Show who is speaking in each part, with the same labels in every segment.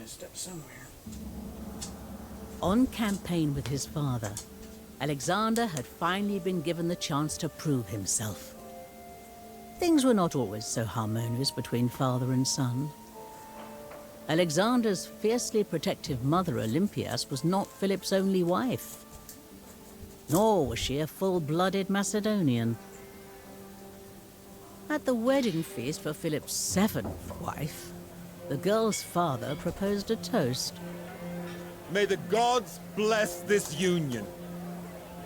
Speaker 1: messed up somewhere.
Speaker 2: On campaign with his father, Alexander had finally been given the chance to prove himself. Things were not always so harmonious between father and son. Alexander's fiercely protective mother, Olympias, was not Philip's only wife. Nor was she a full-blooded Macedonian. At the wedding feast for Philip's seventh wife, the girl's father proposed a toast.
Speaker 3: May the gods bless this union,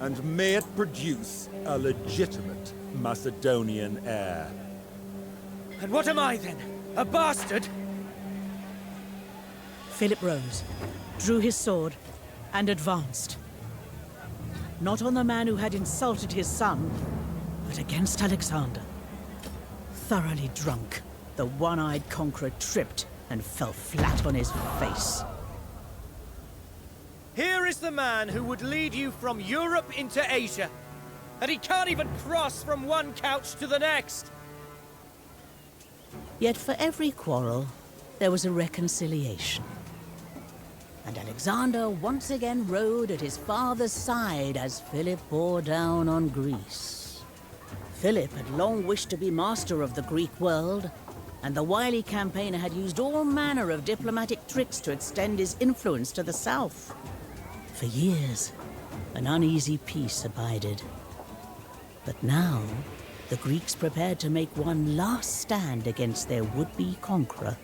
Speaker 3: and may it produce a legitimate Macedonian heir.
Speaker 4: And what am I then? A bastard?
Speaker 2: Philip rose, drew his sword, and advanced. Not on the man who had insulted his son, but against Alexander. Thoroughly drunk, the one-eyed conqueror tripped and fell flat on his face.
Speaker 4: Here is the man who would lead you from Europe into Asia, and he can't even cross from one couch to the next!
Speaker 2: Yet for every quarrel, there was a reconciliation. And Alexander once again rode at his father's side as Philip bore down on Greece. Philip had long wished to be master of the Greek world, and the wily campaigner had used all manner of diplomatic tricks to extend his influence to the south. For years, an uneasy peace abided. But now, the Greeks prepared to make one last stand against their would-be conqueror.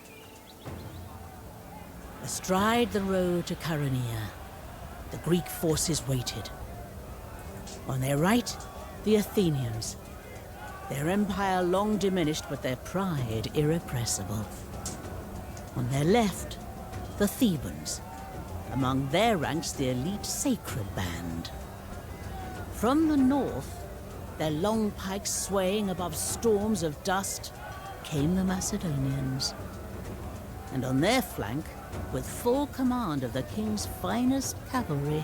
Speaker 2: Astride the road to Chaeronea, the Greek forces waited. On their right, the Athenians, their empire long diminished but their pride irrepressible. On their left, the Thebans, among their ranks the elite Sacred Band. From the north, their long pikes swaying above storms of dust, came the Macedonians. And on their flank, with full command of the king's finest cavalry,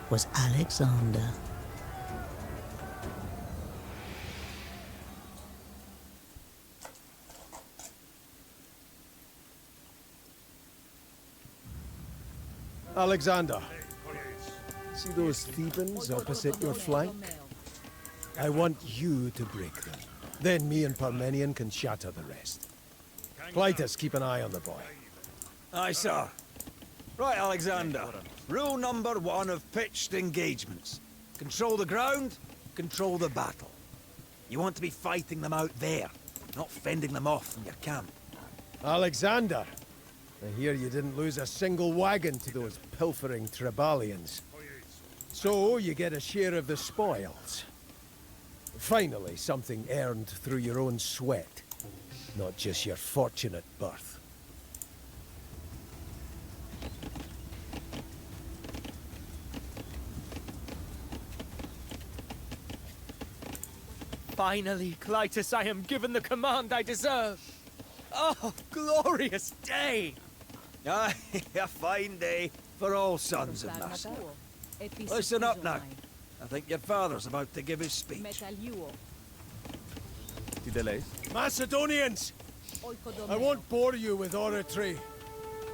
Speaker 2: was Alexander.
Speaker 5: Alexander, see those Thebans opposite your flank? I want you to break them. Then me and Parmenion can shatter the rest. Clytus, keep an eye on the boy.
Speaker 6: Aye, sir. Right, Alexander. Rule number 1 of pitched engagements. Control the ground, control the battle. You want to be fighting them out there, not fending them off from your camp.
Speaker 5: Alexander, I hear you didn't lose a single wagon to those pilfering Trebalians. So you get a share of the spoils. Finally, something earned through your own sweat, not just your fortunate birth.
Speaker 4: Finally, Clytus, I am given the command I deserve! Oh, glorious day!
Speaker 6: Aye, a fine day for all sons of Macedon. Listen up now. I think your father's about to give his speech.
Speaker 5: Macedonians! I won't bore you with oratory.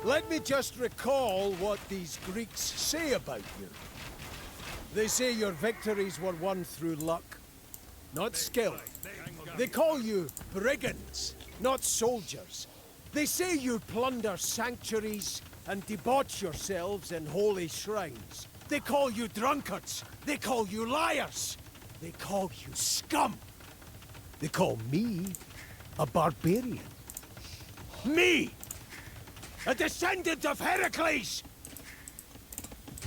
Speaker 5: Let me just recall what these Greeks say about you. They say your victories were won through luck, not skill. They call you brigands, not soldiers. They say you plunder sanctuaries and debauch yourselves in holy shrines. They call you drunkards. They call you liars. They call you scum. They call me a barbarian. Me! A descendant of Heracles!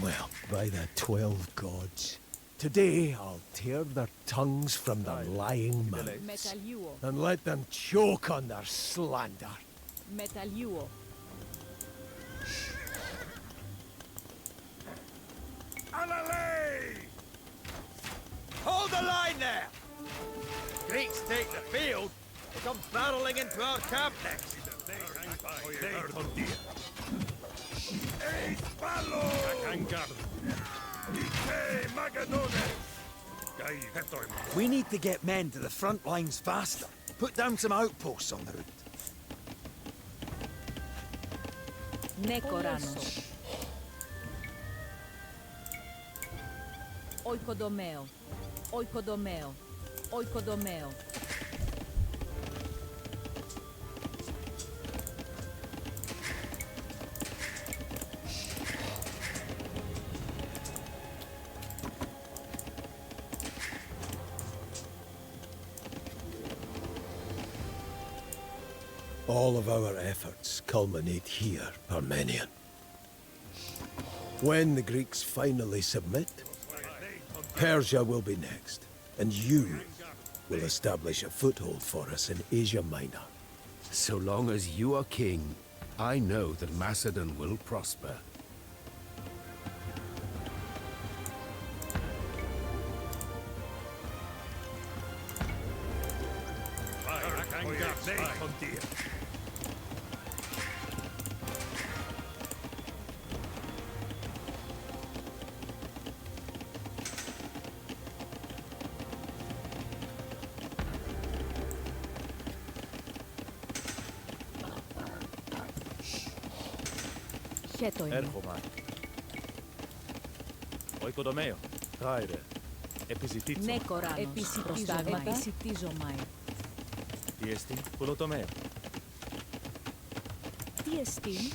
Speaker 5: Well, by the 12 gods, today I'll tear their tongues from their lying mouths and let them choke on their slander.
Speaker 6: Hold the line there! Greeks take the field, come barreling into our camp next. We need to get men to the front lines faster. Put down some outposts on the route.
Speaker 1: Ναι, κοράνος. Oikodομαίο. Oikodομαίο. Oikodομαίο.
Speaker 5: All of our efforts culminate here, Parmenion. When the Greeks finally submit, Persia will be next, and you will establish a foothold for us in Asia Minor.
Speaker 7: So long as you are king, I know that Macedon will prosper.
Speaker 1: Χέτο είμαι.
Speaker 8: Έρχομαι. Οικοδομαίο. Χάιρε. Επιζητήτσο.
Speaker 1: Ναι, κοράνος. Επισητίζομαι.
Speaker 8: Τι εστί. Πουλοτομαίο.
Speaker 1: Τι εστίν.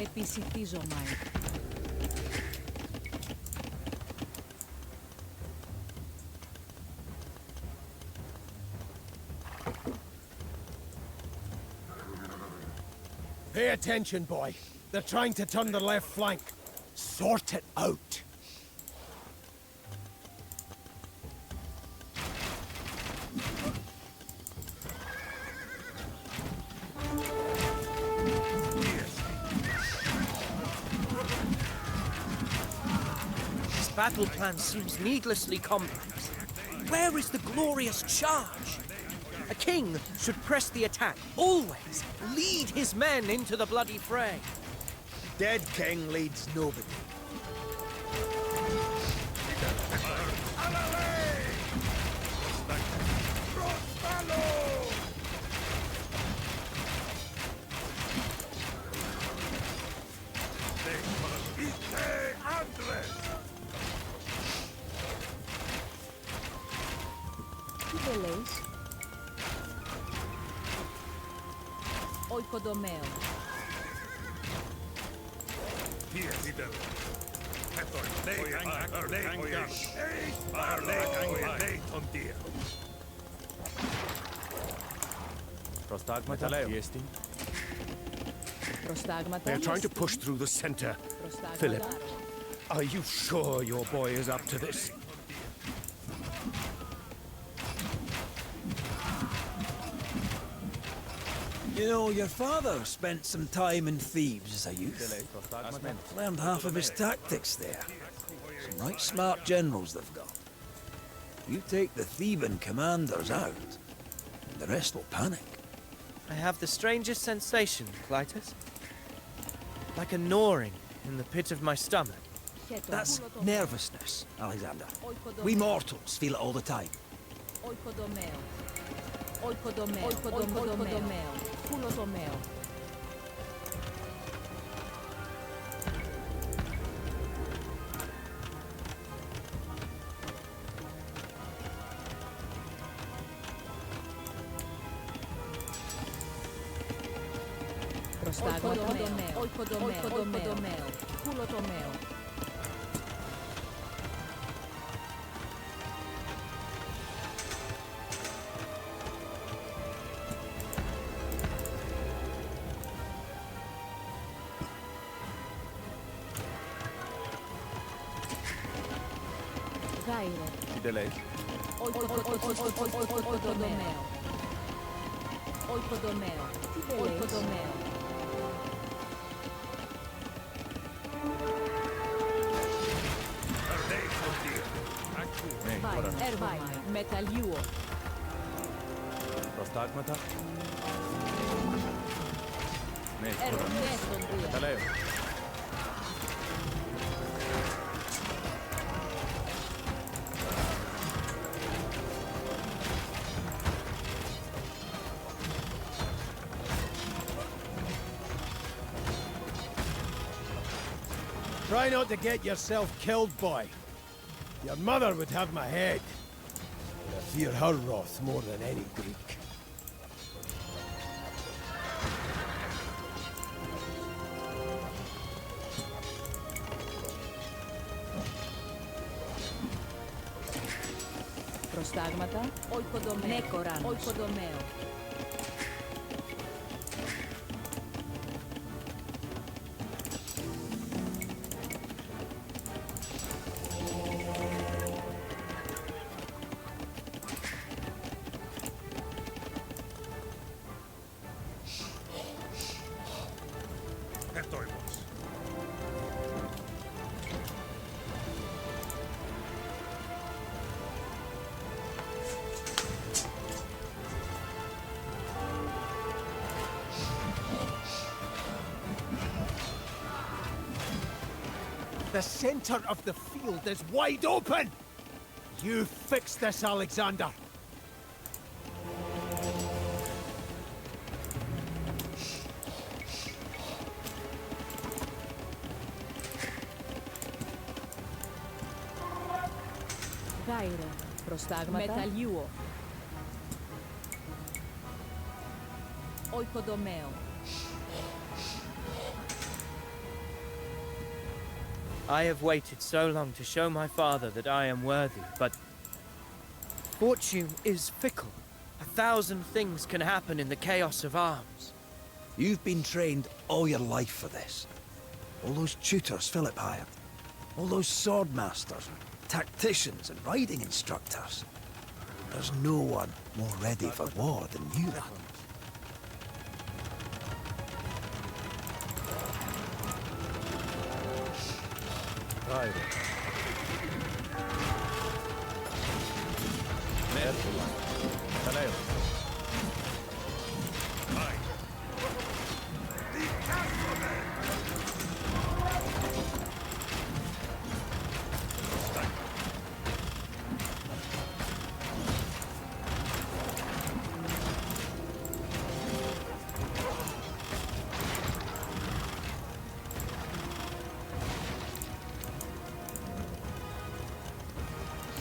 Speaker 1: Επισητίζομαι.
Speaker 5: Pay attention, boy. They're trying to turn the left flank. Sort it out.
Speaker 4: This battle plan seems needlessly complex. Where is the glorious charge? A king should press the attack, always. Lead his men into the bloody fray.
Speaker 6: Dead king leads nobody.
Speaker 1: Τι δεν λέεις. Oikodομαίο.
Speaker 8: Προστάγματα. Τι εστί.
Speaker 1: Προστάγματα.
Speaker 7: They're trying to push through the center. Philip, are you sure your boy is up to this?
Speaker 6: You know, your father spent some time in Thebes as a youth. Learned half of his tactics there. Some right smart generals they've got. You take the Theban commanders out, and the rest will panic.
Speaker 4: I have the strangest sensation, Clytus. Like a gnawing in the pit of my stomach.
Speaker 6: That's nervousness, Alexander. We mortals feel it all the time.
Speaker 1: Oikodομαίο. Oikodομαίο. Oikodομαίο. Πουλοτομαίο. Προστάγματος. Oikodομαίο. Πουλοτομαίο. Γάιρο.
Speaker 8: Τι λέει.
Speaker 1: Oikodομαίο. Oikodομαίο. Oikodομαίο. Έρβαη. Μεταλλιούο.
Speaker 8: Προστάγματα. Ναι,
Speaker 1: Έρβαη.
Speaker 8: τα λέω.
Speaker 5: Try not to get yourself killed, boy. Your mother would have my head. And I fear her wrath more than any Greek.
Speaker 1: Προστάγματα. Oikodomeo. Νεκοράνος. Oikodomeo.
Speaker 5: The center of the field is wide open! You fix this, Alexander!
Speaker 1: Γάιρε. Προστάγματα. Μεταλλιούο. Oikodomeo.
Speaker 4: I have waited so long to show my father that I am worthy, but fortune is fickle. 1,000 things can happen in the chaos of arms.
Speaker 6: You've been trained all your life for this. All those tutors Philip hired. All those sword masters, tacticians and riding instructors. There's no one more ready for war than you are.
Speaker 8: Raide. Merkula. Metaleo.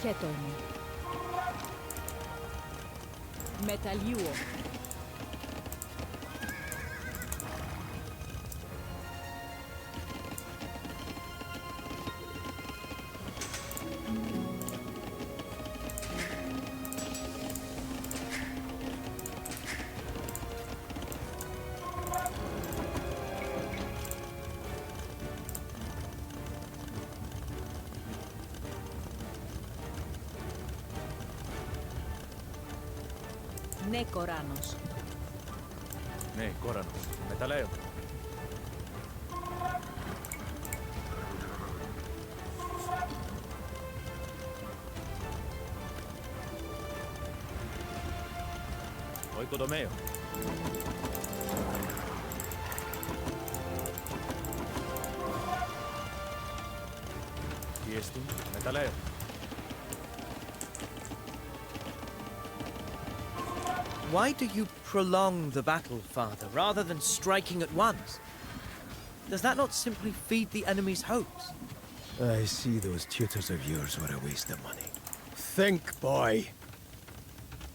Speaker 1: Chaeronea. Μεταλλιούο. Νεκοράνος.
Speaker 8: Ναι, κόρανος. Μεταλλέο. Oikodomeo. Τι εστί, μεταλλέο.
Speaker 4: Why do you prolong the battle, father, rather than striking at once? Does that not simply feed the enemy's hopes?
Speaker 5: I see those tutors of yours were a waste of money. Think, boy.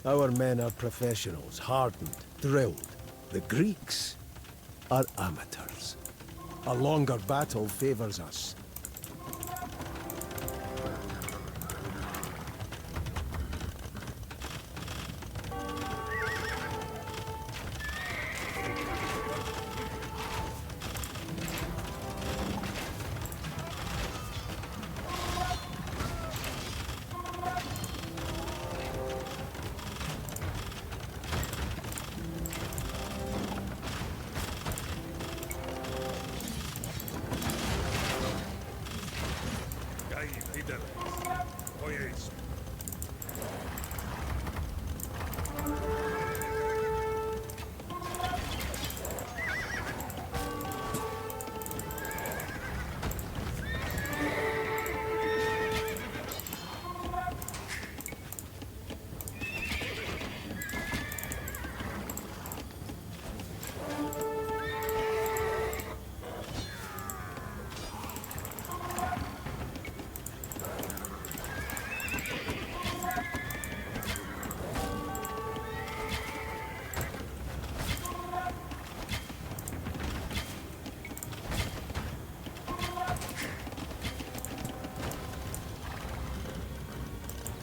Speaker 5: Our men are professionals, hardened, drilled. The Greeks are amateurs. A longer battle favors us.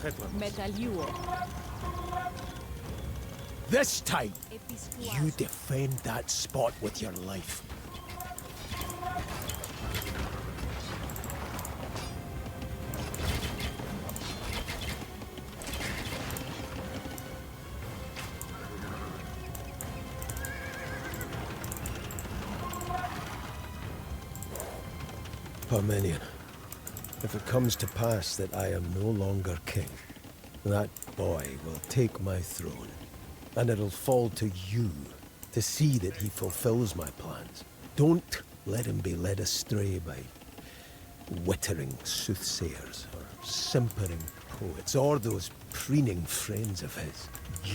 Speaker 8: Chetlanos.
Speaker 1: Μεταλλιούο.
Speaker 5: This time,
Speaker 1: Επισκουάζω.
Speaker 5: you defend that spot with your life. Parmenion, if it comes to pass that I am no longer king, that boy will take my throne, and it'll fall to you to see that he fulfills my plans. Don't let him be led astray by wittering soothsayers or simpering poets or those preening friends of his.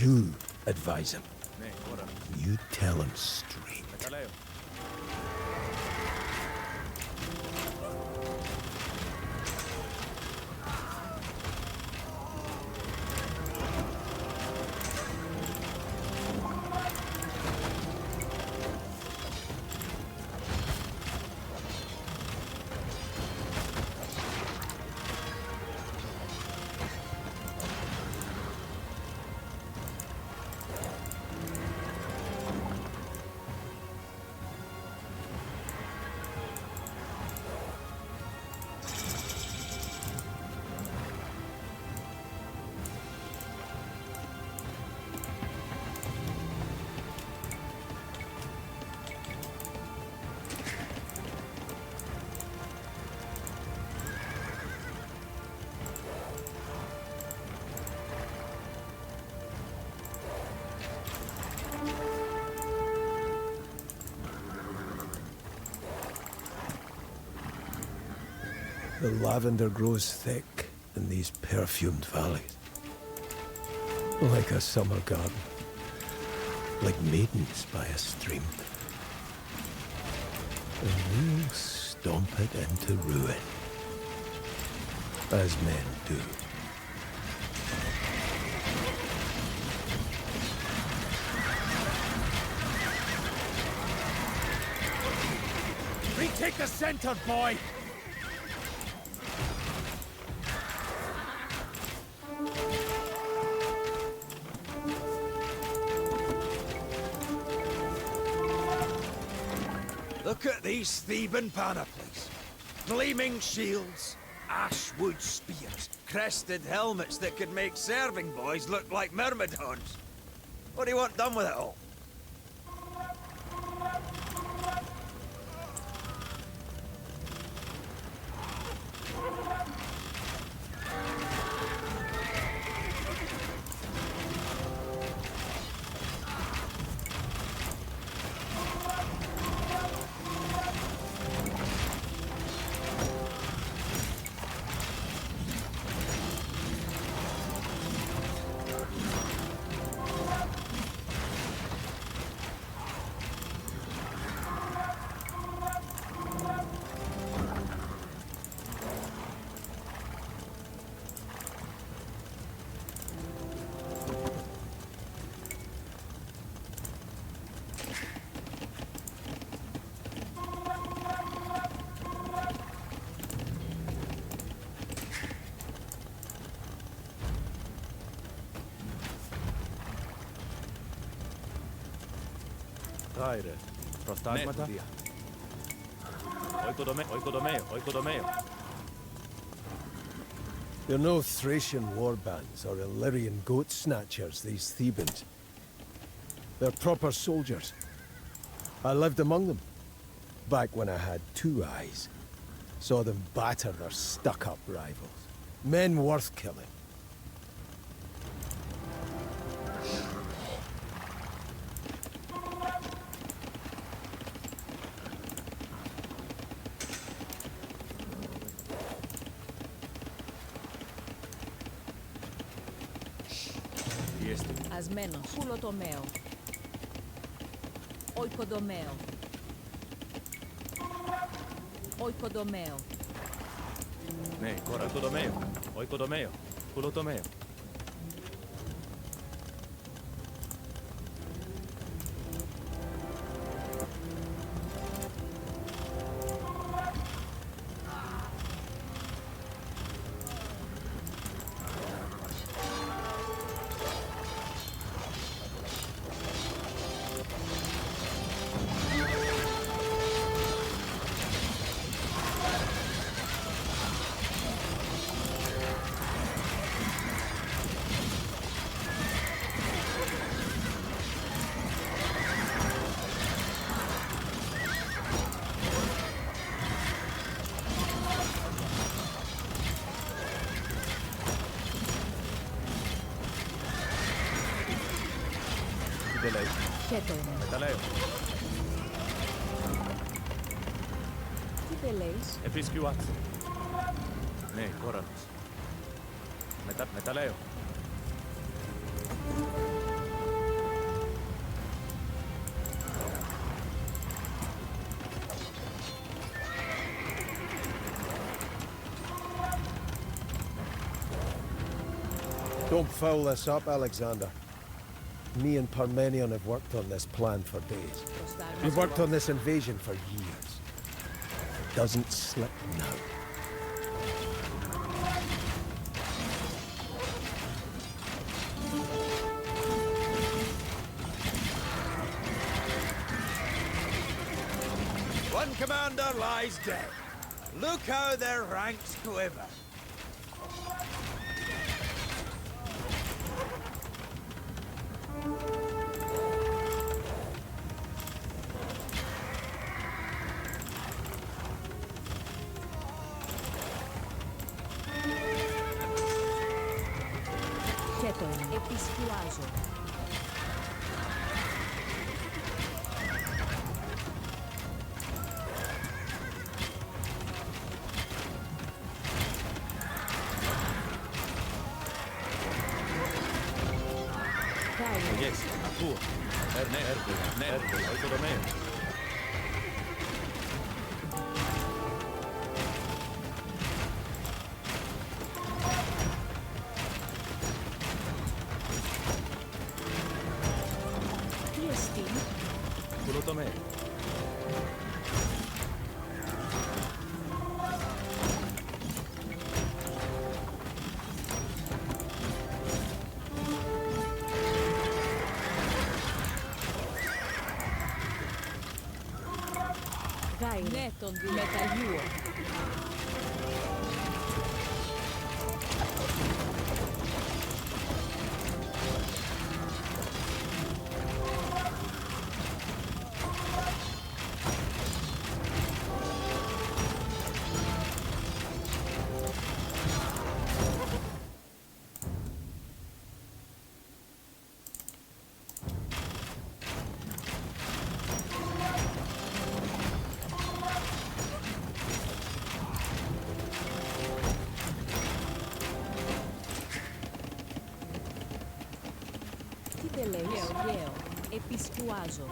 Speaker 5: You advise him.
Speaker 8: Ναι, Κόρανος.
Speaker 5: You tell him straight.
Speaker 8: Μεταλλέω.
Speaker 5: The lavender grows thick in these perfumed valleys. Like a summer garden. Like maidens by a stream. And we'll stomp it into ruin. As men do.
Speaker 7: Retake the center, boy!
Speaker 6: Look at these Theban panoplies. Gleaming shields, ashwood spears, crested helmets that could make serving boys look like myrmidons. What do you want done with it all?
Speaker 8: Γάιρε. Προστάγματα. Οικοδομαίο.
Speaker 5: They're no Thracian warbands or Illyrian goat snatchers, these Thebans. They're proper soldiers. I lived among them, back when I had two eyes. Saw them batter their stuck-up rivals. Men worth killing.
Speaker 1: Ασμένος. Πουλοτομαίο. Οικοδομαίο. Οικοδομαίο.
Speaker 8: Ναι, Οικοδομαίο. Πουλοτομαίο. Metaleo.
Speaker 1: Χέτοινε.
Speaker 8: Metaleo.
Speaker 1: Τι πελέεις.
Speaker 8: Επισκιουάτς. Ναι, κόρανος. Metaleo.
Speaker 5: Don't foul this up, Alexander. Me and Parmenion have worked on this plan for days. We've worked on this invasion for years. It doesn't slip now.
Speaker 6: One commander lies dead. Look how their ranks quiver.
Speaker 1: Χέτοινε. Επισκιουάζω.
Speaker 8: Yes, ακούω. Ναι, έρχομαι. Όχι το μέλλον.
Speaker 1: Τι εστί.
Speaker 8: Πουλώ το μέλλον.
Speaker 1: Γάιρε. Ναι, τον μεταλλιούω. Τι πελέεις. Γέο. Επισκιουάζω.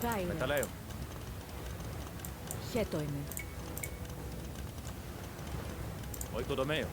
Speaker 1: Γάιρε.
Speaker 8: Metaleo.
Speaker 1: Χέτοινε.
Speaker 8: Oiko το μέλλον.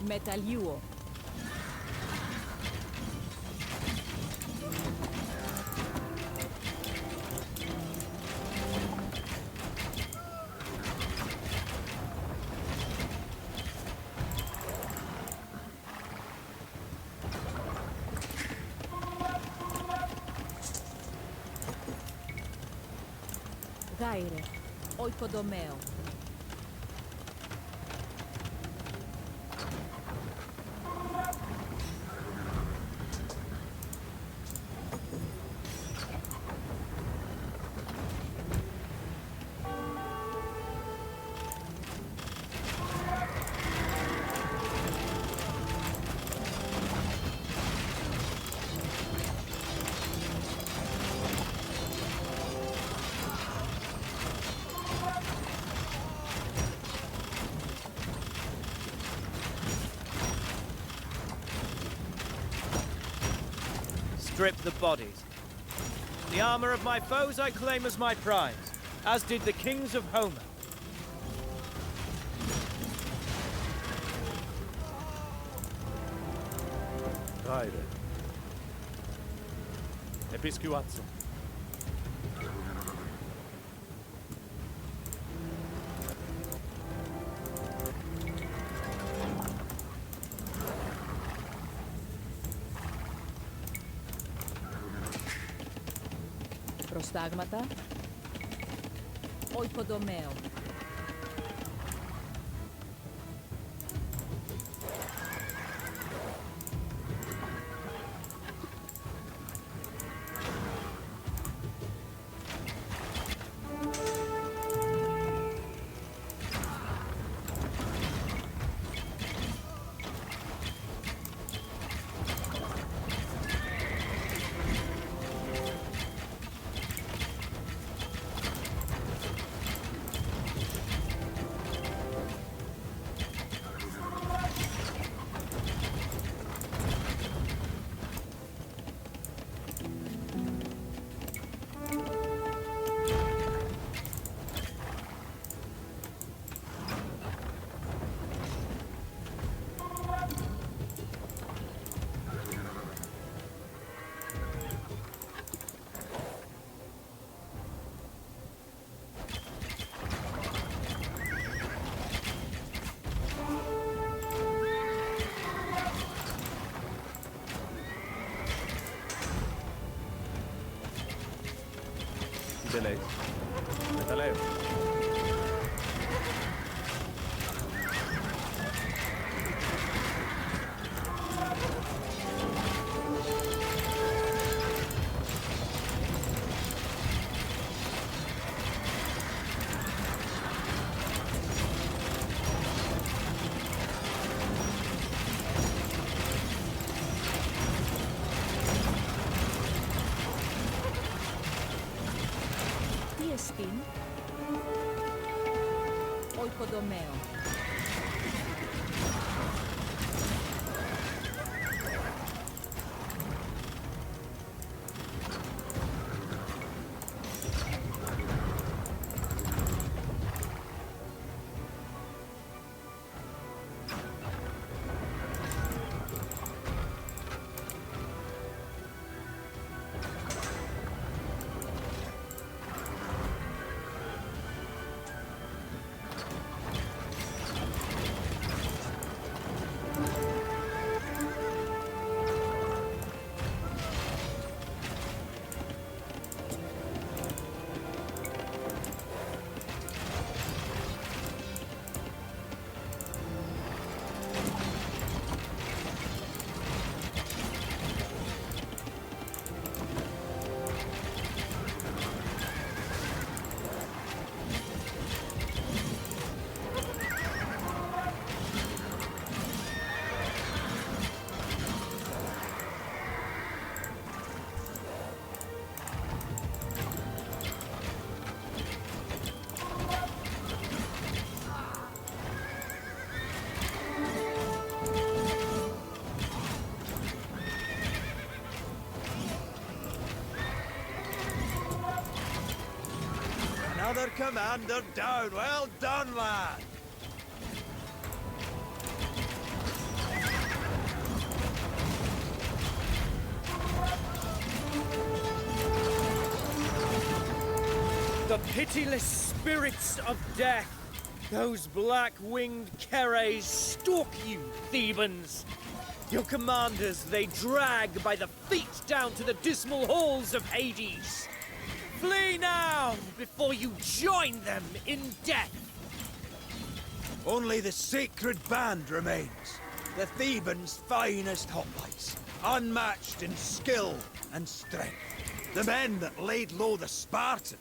Speaker 1: Μεταλλιούω. Γάιρε. Οικοδομαίο.
Speaker 4: strip the bodies. The armor of my foes I claim as my prize, as did the kings of Homer.
Speaker 8: Raire. Episcuazzo.
Speaker 1: Prostagmata. Oikodomeo.
Speaker 8: Delay. Metaleo.
Speaker 1: Tiestin. Oikodomeo.
Speaker 6: Another commander down. Well done, lad.
Speaker 4: The pitiless spirits of death, those black-winged keres stalk you, Thebans. Your commanders they drag by the feet down to the dismal halls of Hades. Flee now, before you join them in death!
Speaker 6: Only the sacred band remains. The Thebans' finest hoplites, unmatched in skill and strength. The men that laid low the Spartans.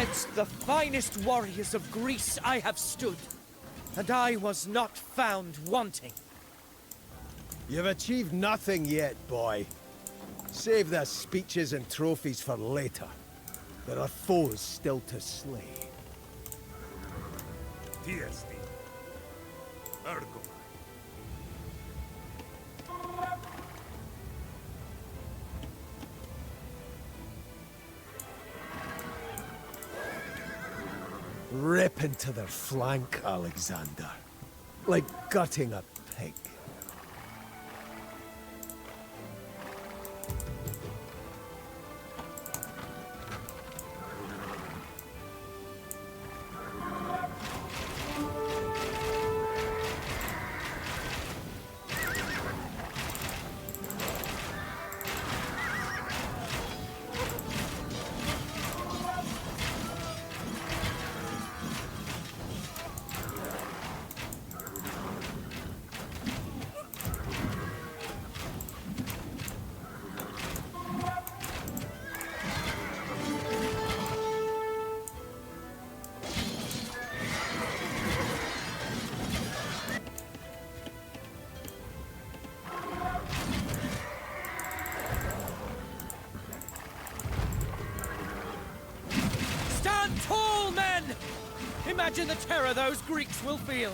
Speaker 4: Against the finest warriors of Greece I have stood, and I was not found wanting.
Speaker 5: You've achieved nothing yet, boy. Save the speeches and trophies for later. There are foes still to slay.
Speaker 7: Tiesti. Ergo.
Speaker 5: Rip into their flank, Alexander. Like gutting a pig.
Speaker 4: Tall men! Imagine the terror those Greeks will feel.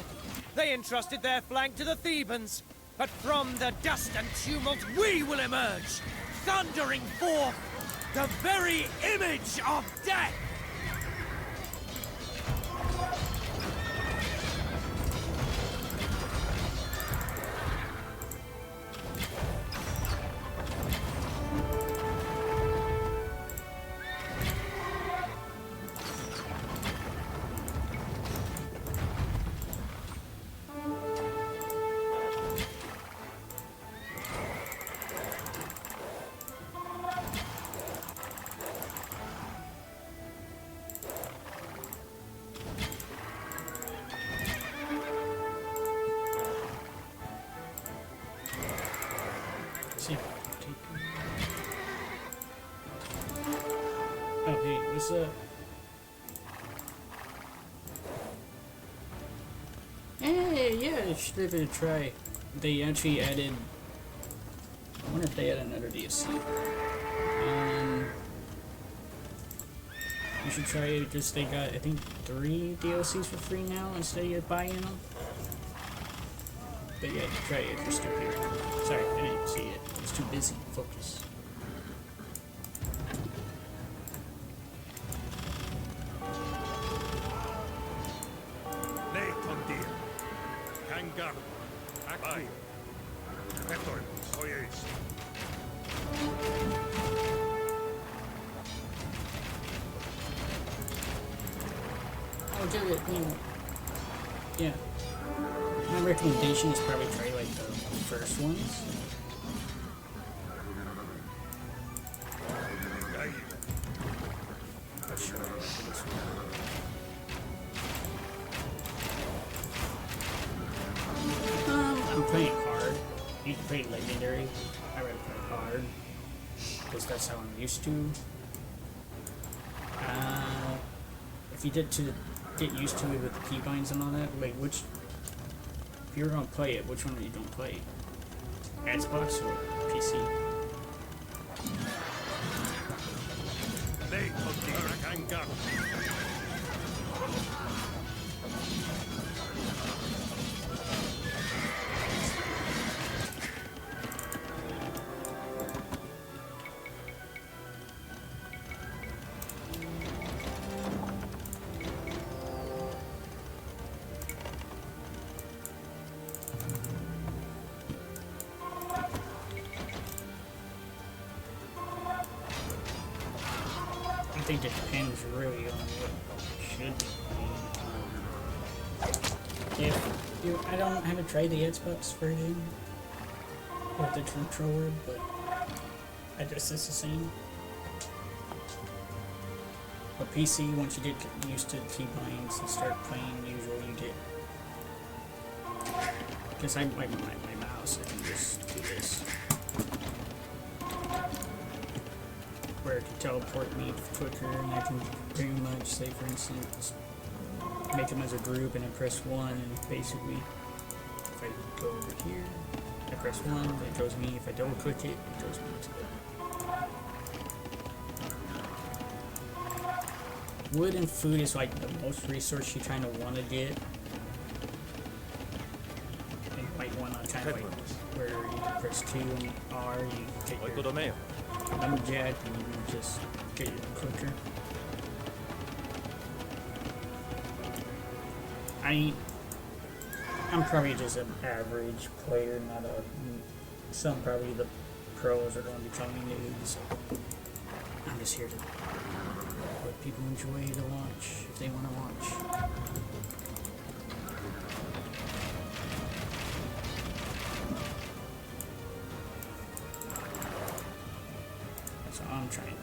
Speaker 4: They entrusted their flank to the Thebans, but from the dust and tumult we will emerge, thundering forth the very image of death!
Speaker 9: Oh, hey, what's up? Hey, yeah, I should give it a try. They actually added... I wonder if they add another DLC. You should try it because they got, I think, 3 DLCs for free now instead of buying them. But yeah, try it if you're still here. Sorry, I didn't see it. I was too busy. Focus. Yeah. My recommendation is probably try like the first ones. Not sure this one. I'm playing hard. You can play legendary. I rather play hard because that's how I'm used to. If you did to get used to it with the keybinds and all that, like which, if you're gonna play it, which one are you gonna play? Xbox or PC? I think it depends really on what you should be playing. I don't have to try the Xbox version of the controller, but I guess it's the same. But PC, once you get used to the keybinds and start playing usual, you get. Because I like my mouse, I can just do this. where it can teleport me quicker, and I can pretty much say, for instance, make them as a group, and I press 1, and basically, if I go over here, I press 1, it throws me. If I double click it, it throws me to the wood and food is like the most resource you kind of want to get. And you might want to kind of like where you can press 2 and R, you get
Speaker 8: Oiko
Speaker 9: your
Speaker 8: Domeo.
Speaker 9: lumberjack, and you can just get it quicker. I'm probably just an average player, not a. Some probably the pros are going to be telling me noobs. I'm just here to let people enjoy the watch if they want to watch. That's what I'm trying to do.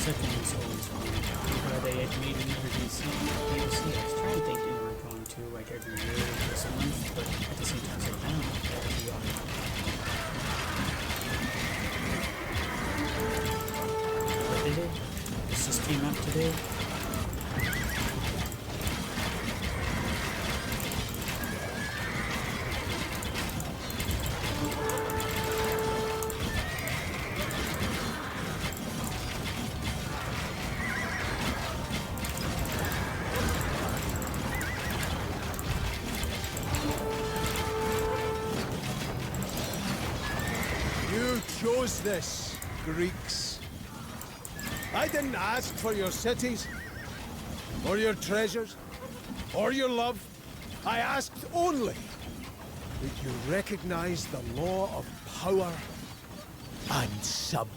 Speaker 9: Second is always fun. They had made an emergency DLC. I was trying to think they were going to like every year or this month, but at the same time, I was like, I don't know if that would be automatic. But they did. This just came out today.
Speaker 5: You chose this, Greeks. I didn't ask for your cities, or your treasures, or your love. I asked only that you recognize the law of power and submit.